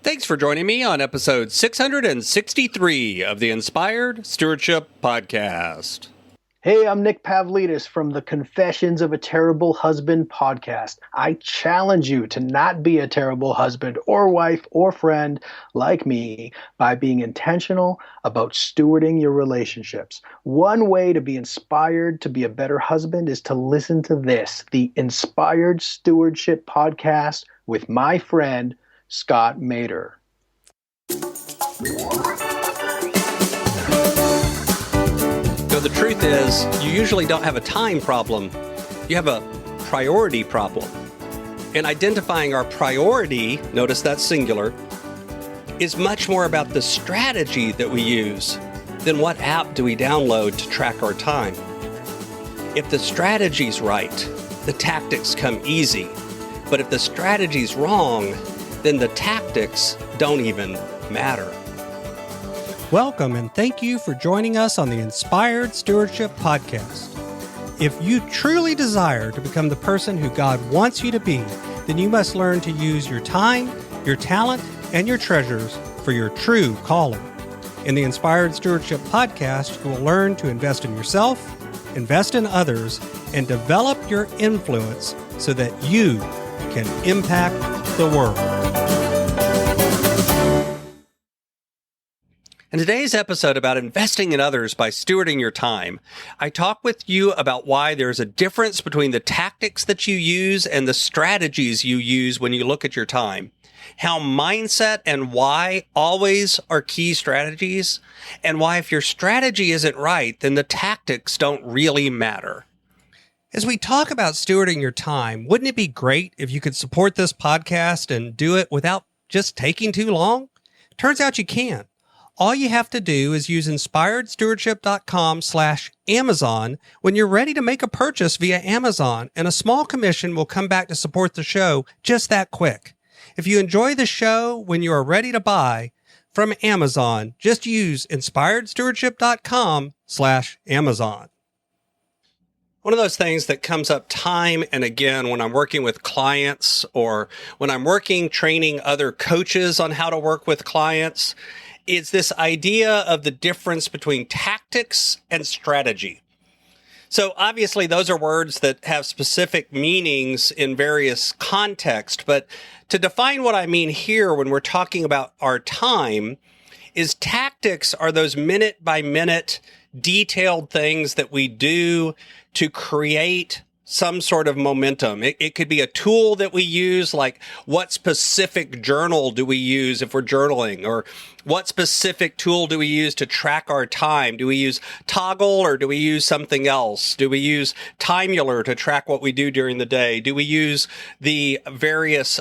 Thanks for joining me on episode 663 of the Inspired Stewardship Podcast. Hey, I'm Nick Pavlidis from the Confessions of a Terrible Husband podcast. I challenge you to not be a terrible husband or wife or friend like me by being intentional about stewarding your relationships. One way to be inspired to be a better husband is to listen to this, the Inspired Stewardship Podcast with my friend, Scott Mader. So the truth is, you usually don't have a time problem. You have a priority problem. And identifying our priority, notice that's singular, is much more about the strategy that we use than what app do we download to track our time. If the strategy's right, the tactics come easy. But if the strategy's wrong, then the tactics don't even matter. Welcome and thank you for joining us on the Inspired Stewardship Podcast. If you truly desire to become the person who God wants you to be, then you must learn to use your time, your talent, and your treasures for your true calling. In the Inspired Stewardship Podcast, you will learn to invest in yourself, invest in others, and develop your influence so that you can impact the world. In today's episode about investing in others by stewarding your time, I talk with you about why there's a difference between the tactics that you use and the strategies you use when you look at your time, how mindset and why always are key strategies, and why if your strategy isn't right, then the tactics don't really matter. As we talk about stewarding your time, wouldn't it be great if you could support this podcast and do it without just taking too long? Turns out you can. All you have to do is use inspiredstewardship.com/Amazon when you're ready to make a purchase via Amazon, and a small commission will come back to support the show just that quick. If you enjoy the show when you are ready to buy from Amazon, just use inspiredstewardship.com/Amazon. One of those things that comes up time and again when I'm working with clients or when I'm training other coaches on how to work with clients is this idea of the difference between tactics and strategy. So obviously those are words that have specific meanings in various contexts, but to define what I mean here when we're talking about our time is tactics are those minute by minute detailed things that we do to create some sort of momentum. It could be a tool that we use, like what specific journal do we use if we're journaling, or what specific tool do we use to track our time? Do we use Toggle or do we use something else? Do we use Timular to track what we do during the day? Do we use the various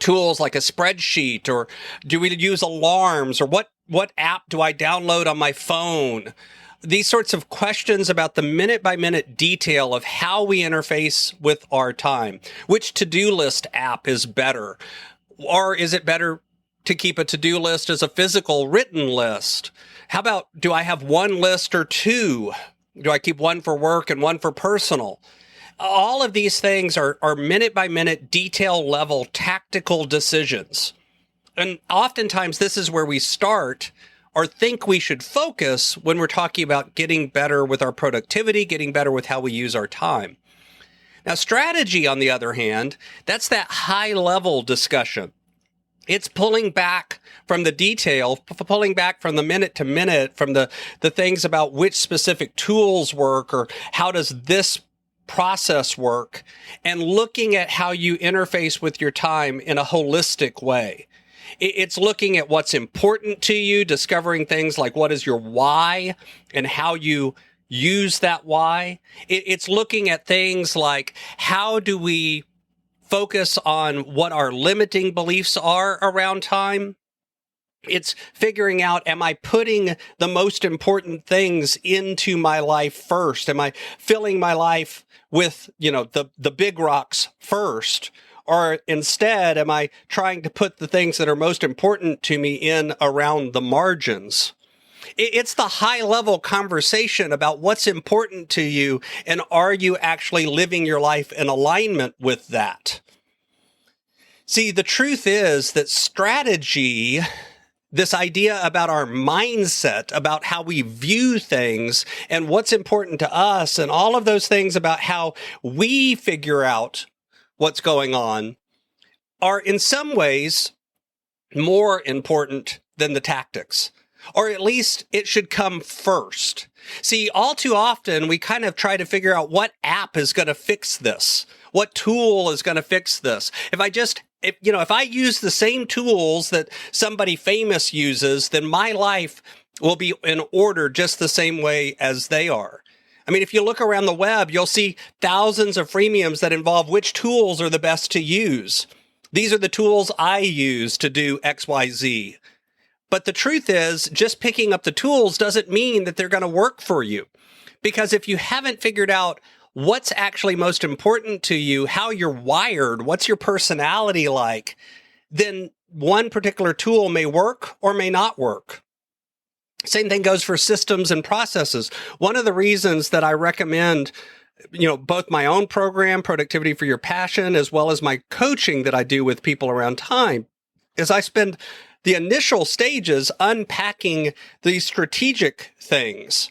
tools like a spreadsheet, or do we use alarms, or what app do I download on my phone? These sorts of questions about the minute-by-minute detail of how we interface with our time. Which to-do list app is better? Or is it better to keep a to-do list as a physical written list? How about, do I have one list or two? Do I keep one for work and one for personal? All of these things are minute-by-minute, detail-level, tactical decisions. And oftentimes, this is where we start or think we should focus when we're talking about getting better with our productivity, getting better with how we use our time. Now, strategy, on the other hand, that's that high-level discussion. It's pulling back from the detail, pulling back from the minute to minute, from the things about which specific tools work or how does this process work, and looking at how you interface with your time in a holistic way. It's looking at what's important to you, discovering things like what is your why and how you use that why. It's looking at things like how do we focus on what our limiting beliefs are around time. It's figuring out, am I putting the most important things into my life first? Am I filling my life with, the big rocks first? Or instead, am I trying to put the things that are most important to me in around the margins? It's the high-level conversation about what's important to you, and are you actually living your life in alignment with that? See, the truth is that strategy, this idea about our mindset, about how we view things and what's important to us, and all of those things about how we figure out what's going on, are in some ways more important than the tactics. Or at least it should come first. See, all too often we kind of try to figure out what app is going to fix this. What tool is going to fix this? If I use the same tools that somebody famous uses, then my life will be in order just the same way as they are. I mean, if you look around the web, you'll see thousands of freemiums that involve which tools are the best to use. These are the tools I use to do XYZ. But the truth is, just picking up the tools doesn't mean that they're going to work for you. Because if you haven't figured out what's actually most important to you, how you're wired, what's your personality like, then one particular tool may work or may not work. Same thing goes for systems and processes. One of the reasons that I recommend both my own program, Productivity for Your Passion, as well as my coaching that I do with people around time, is I spend the initial stages unpacking these strategic things.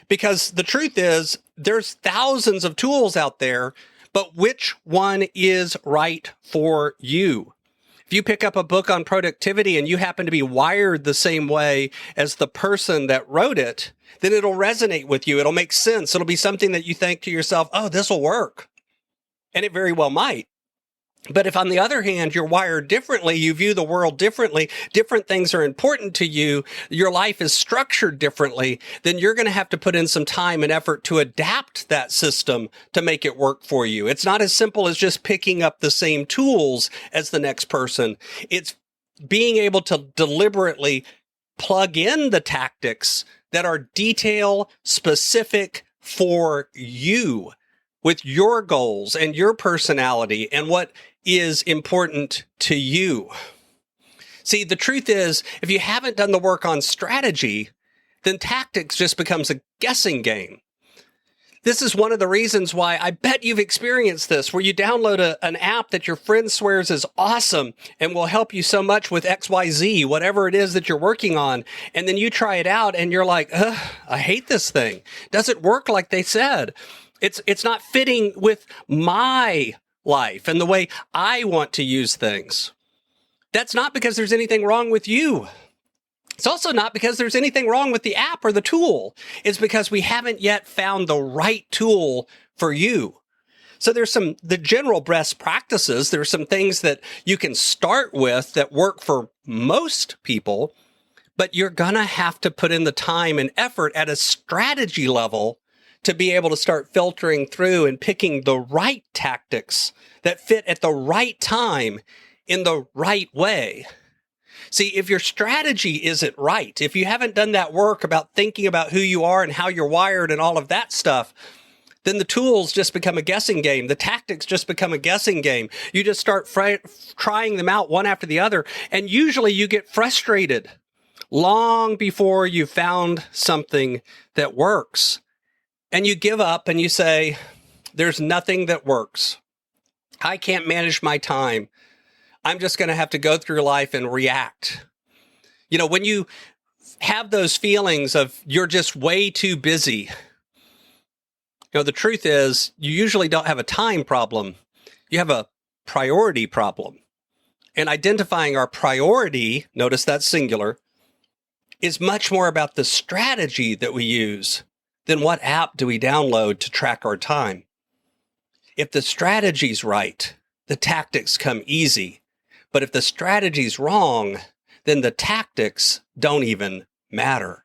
Because the truth is, there's thousands of tools out there, but which one is right for you? If you pick up a book on productivity and you happen to be wired the same way as the person that wrote it, then it'll resonate with you. It'll make sense. It'll be something that you think to yourself, oh, this will work. And it very well might. But if, on the other hand, you're wired differently, you view the world differently, different things are important to you, your life is structured differently, then you're going to have to put in some time and effort to adapt that system to make it work for you. It's not as simple as just picking up the same tools as the next person. It's being able to deliberately plug in the tactics that are detail specific for you, with your goals and your personality and what is important to you. See, the truth is, if you haven't done the work on strategy, then tactics just becomes a guessing game. This is one of the reasons why I bet you've experienced this, where you download an app that your friend swears is awesome and will help you so much with XYZ, whatever it is that you're working on. And then you try it out and you're like, I hate this thing. Doesn't work like they said. It's not fitting with my life and the way I want to use things. That's not because there's anything wrong with you. It's also not because there's anything wrong with the app or the tool. It's because we haven't yet found the right tool for you. So there's the general best practices. There's some things that you can start with that work for most people, but you're going to have to put in the time and effort at a strategy level to be able to start filtering through and picking the right tactics that fit at the right time in the right way. See, if your strategy isn't right, if you haven't done that work about thinking about who you are and how you're wired and all of that stuff, then the tools just become a guessing game. The tactics just become a guessing game. You just start trying them out one after the other, and usually you get frustrated long before you've found something that works. And you give up and you say, there's nothing that works. I can't manage my time. I'm just going to have to go through life and react. When you have those feelings of you're just way too busy, the truth is you usually don't have a time problem. You have a priority problem. And identifying our priority, notice that's singular, is much more about the strategy that we use than what app do we download to track our time. If the strategy's right, the tactics come easy. But if the strategy's wrong, then the tactics don't even matter.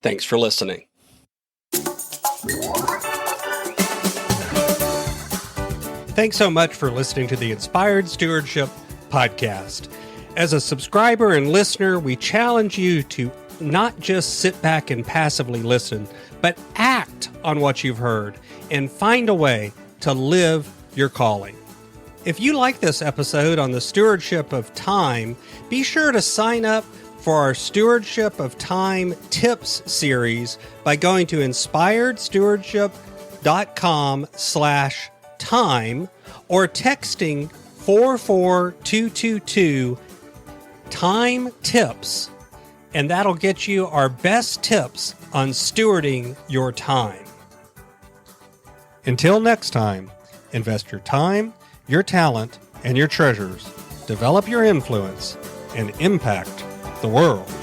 Thanks for listening. Thanks so much for listening to the Inspired Stewardship podcast. As a subscriber and listener, we challenge you to not just sit back and passively listen, but act on what you've heard and find a way to live your calling. If you like this episode on the stewardship of time, be sure to sign up for our Stewardship of Time Tips series by going to inspiredstewardship.com/time or texting 44222 time tips, and that'll get you our best tips on stewarding your time. Until next time, invest your time, your talent, and your treasures. Develop your influence and impact the world.